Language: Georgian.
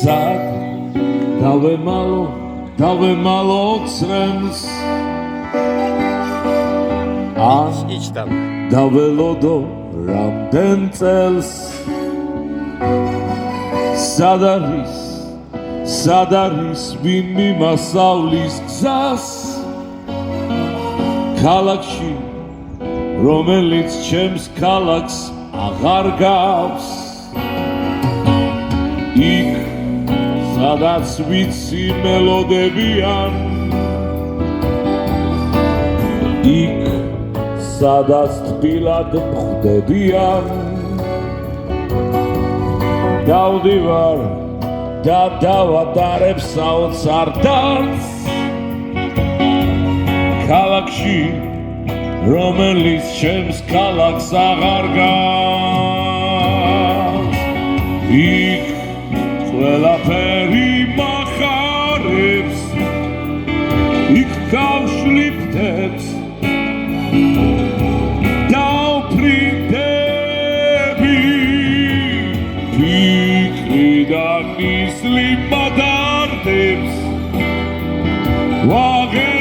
სად დავემალო ცრემლს დაველოდო რამდენ წელს სად არის ვინ მიმასავლის გზას ქალაქში რომელიც ჩემს ქალაქს აღარ გავს იქ სადაც ვიცი მელოდებიან იქ სადაც თბილად მხვდებიან დავდივარ და დავადარებ საოცარ დარდს ქალაქში რომელიც ჩემს ქალაქს აღარ გავს იქ ყველაფერი მახარებს იქ გავშლიფდებს დავფრინდები ფიქრიდან ისლი მადარდებს ვაღე